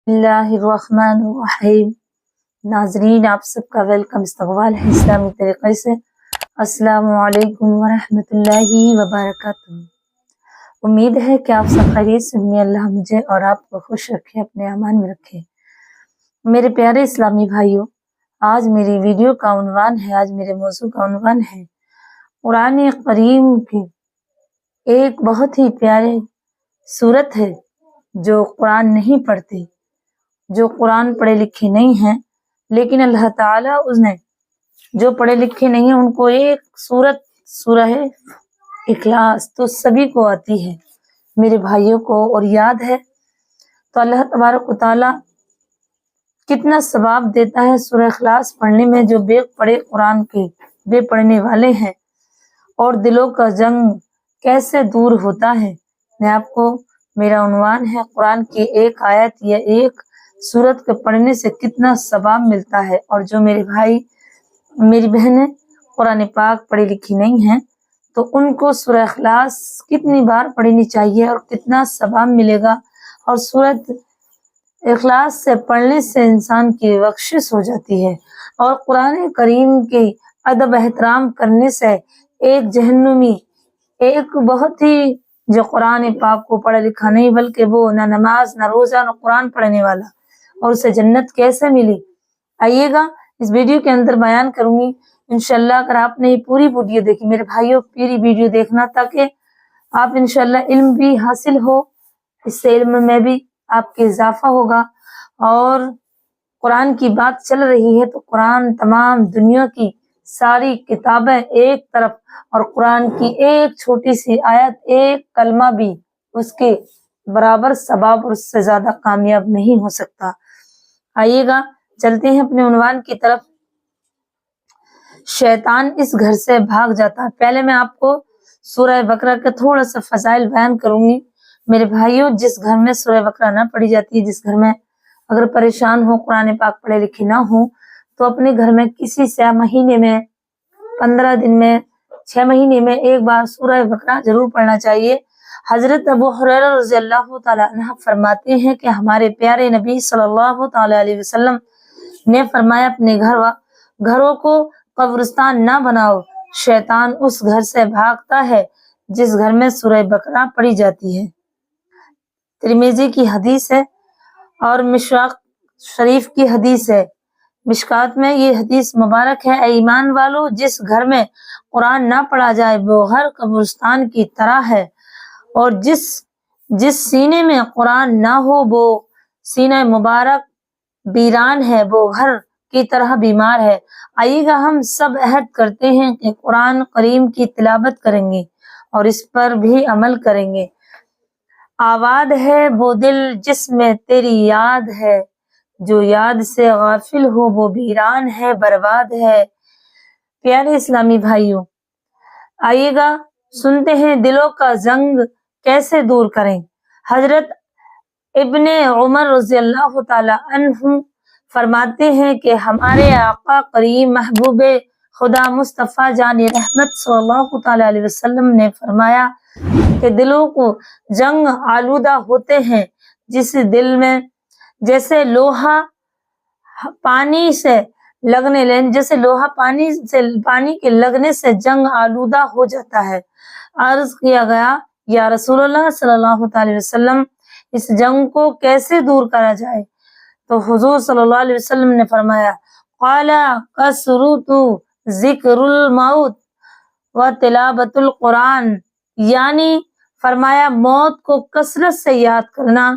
اللہ الرحمن الرحیم۔ ناظرین، آپ سب کا ویلکم استقبال ہے اسلامی طریقے سے۔ السلام علیکم ورحمۃ اللہ وبرکاتہ۔ امید ہے کہ آپ سب خیریت سے ہوں گے۔ اللہ مجھے اور آپ کو خوش رکھے، اپنے امان میں رکھے۔ میرے پیارے اسلامی بھائیوں، آج میری ویڈیو کا عنوان ہے، آج میرے موضوع کا عنوان ہے قرآن کریم کی ایک بہت ہی پیارے سورت ہے جو قرآن نہیں پڑھتے، جو قرآن پڑھے لکھے نہیں ہیں، لیکن اللہ تعالیٰ اس نے جو پڑھے لکھے نہیں ہیں ان کو ایک سورت، سورہ اخلاص تو سبھی کو آتی ہے، میرے بھائیوں کو اور یاد ہے، تو اللہ تبارک و تعالیٰ کتنا ثواب دیتا ہے سورہ اخلاص پڑھنے میں۔ جو بے پڑھے قرآن کے بے پڑھنے والے ہیں اور دلوں کا جنگ کیسے دور ہوتا ہے۔ میں آپ کو، میرا عنوان ہے قرآن کی ایک آیت یا ایک سورت کے پڑھنے سے کتنا ثواب ملتا ہے، اور جو میرے بھائی میری بہنیں قرآن پاک پڑھی لکھی نہیں ہیں تو ان کو سورہ اخلاص کتنی بار پڑھنی چاہیے اور کتنا ثواب ملے گا۔ اور سورت اخلاص سے پڑھنے سے انسان کی بخشش ہو جاتی ہے، اور قرآن کریم کی ادب احترام کرنے سے ایک جہنمی، ایک بہت ہی جو قرآن پاک کو پڑھا لکھا نہیں بلکہ وہ نہ نماز نہ روزہ نہ قرآن پڑھنے والا، اور اسے جنت کیسے ملی، آئیے گا اس ویڈیو کے اندر بیان کروں گی انشاءاللہ۔ اگر آپ نے یہ پوری ویڈیو دیکھی، میرے بھائیوں پوری ویڈیو دیکھنا تاکہ آپ انشاءاللہ علم بھی حاصل ہو، اس سے علم میں بھی آپ کے اضافہ ہوگا۔ اور قرآن کی بات چل رہی ہے تو قرآن تمام دنیا کی ساری کتابیں ایک طرف، اور قرآن کی ایک چھوٹی سی آیت، ایک کلمہ بھی اس کے برابر ثواب اور اس سے زیادہ کامیاب نہیں ہو سکتا۔ آئیے گا چلتے ہیں اپنے عنوان کی طرف۔ شیطان اس گھر سے بھاگ جاتا ہے۔ پہلے میں آپ کو سورہ بقرہ کا تھوڑا سا فضائل بیان کروں گی۔ میرے بھائیوں، جس گھر میں سورہ بقرہ نہ پڑھی جاتی ہے، جس گھر میں اگر پریشان ہو، قرآن پاک پڑھے لکھے نہ ہو، تو اپنے گھر میں کسی سے مہینے میں 15 دن میں 6 مہینے میں ایک بار سورہ بقرہ ضرور پڑھنا چاہیے۔ حضرت ابو ہریرہ رضی اللہ تعالیٰ عنہ فرماتے ہیں کہ ہمارے پیارے نبی صلی اللہ تعالیٰ علیہ وسلم نے فرمایا، اپنے گھروں کو قبرستان نہ بناؤ، شیطان اس گھر سے بھاگتا ہے جس گھر میں سورہ بقرہ پڑھی جاتی ہے۔ ترمذی کی حدیث ہے اور مشکات شریف کی حدیث ہے۔ مشکات میں یہ حدیث مبارک ہے، اے ایمان والو، جس گھر میں قرآن نہ پڑھا جائے وہ گھر قبرستان کی طرح ہے، اور جس سینے میں قرآن نہ ہو وہ سینہ مبارک ویران ہے، وہ گھر کی طرح بیمار ہے۔ آئیے گا ہم سب عہد کرتے ہیں کہ قرآن کریم کی تلاوت کریں گے اور اس پر بھی عمل کریں گے۔ آباد ہے وہ دل جس میں تیری یاد ہے، جو یاد سے غافل ہو وہ ویران ہے، برباد ہے۔ پیارے اسلامی بھائیوں، آئیے گا سنتے ہیں دلوں کا زنگ کیسے دور کریں۔ حضرت ابن عمر رضی اللہ تعالی عنہ فرماتے ہیں کہ ہمارے آقا کریم محبوب خدا مصطفیٰ جان رحمت صلی اللہ تعالی علیہ وسلم نے فرمایا کہ دلوں کو جنگ آلودہ ہوتے ہیں، جس دل میں جیسے لوہا پانی کے لگنے سے جنگ آلودہ ہو جاتا ہے۔ عرض کیا گیا، یا رسول اللہ صلی اللہ علیہ وسلم، اس جنگ کو کیسے دور کرا جائے؟ تو حضور صلی اللہ علیہ وسلم نے فرمایا، قال کثرۃ ذکر الموت و تلاوت القرآن، یعنی فرمایا موت کو کثرت سے یاد کرنا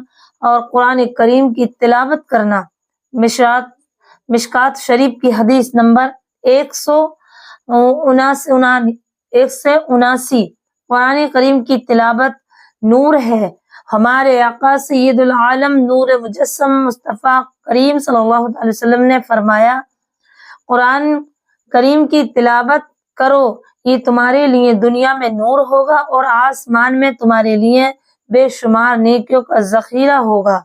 اور قرآن کریم کی تلاوت کرنا۔ مشکات شریف کی حدیث نمبر 179، قرآن کریم کی تلاوت نور ہے۔ ہمارے آقا سید العالم نور مجسم مصطفیٰ کریم صلی اللہ علیہ وسلم نے فرمایا، قرآن کریم کی تلاوت کرو، یہ تمہارے لیے دنیا میں نور ہوگا اور آسمان میں تمہارے لیے بے شمار نیکیوں کا ذخیرہ ہوگا۔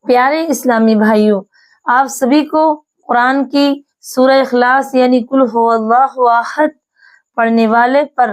پیارے اسلامی بھائیوں، آپ سبھی کو قرآن کی سورہ اخلاص یعنی قل هو اللہ احد پڑھنے والے پر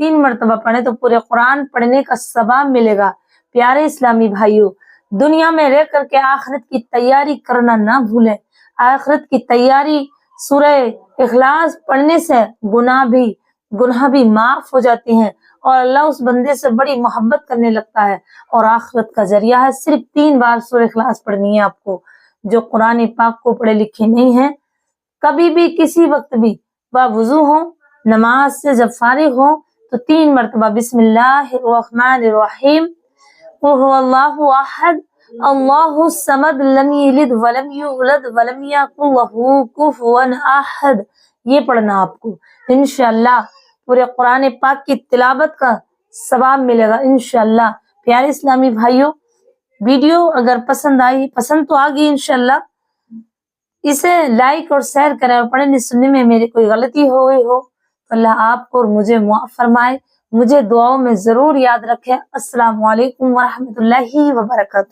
3 مرتبہ پڑھیں تو پورے قرآن پڑھنے کا ثواب ملے گا۔ پیارے اسلامی بھائیوں، دنیا میں رہ کر کے آخرت کی تیاری کرنا نہ بھولیں۔ آخرت کی تیاری سورہ اخلاص پڑھنے سے گناہ بھی معاف ہو جاتے ہیں اور اللہ اس بندے سے بڑی محبت کرنے لگتا ہے اور آخرت کا ذریعہ ہے۔ صرف 3 بار سورہ اخلاص پڑھنی ہے آپ کو۔ جو قرآن پاک کو پڑھے لکھے نہیں ہیں، کبھی بھی کسی وقت بھی باوضو ہوں، نماز سے جب فارغ ہوں تو 3 مرتبہ بسم اللہ الرحمن الرحیم قل هو اللہ احد اللہ الصمد لم یلد ولم یولد ولم یکن لہ کفوا احد، یہ پڑھنا آپ کو۔ انشاءاللہ پورے قرآن پاک کی تلاوت کا ثواب ملے گا انشاءاللہ۔ پیارے اسلامی بھائیوں، ویڈیو اگر پسند تو آ گئی انشاءاللہ، اسے لائک اور شیئر کریں اور پڑھنے سننے میں میری کوئی غلطی ہو گئی ہو تو اللہ آپ کو اور مجھے معاف فرمائے۔ مجھے دعاؤں میں ضرور یاد رکھیں۔ السلام علیکم ورحمۃ اللہ وبرکاتہ۔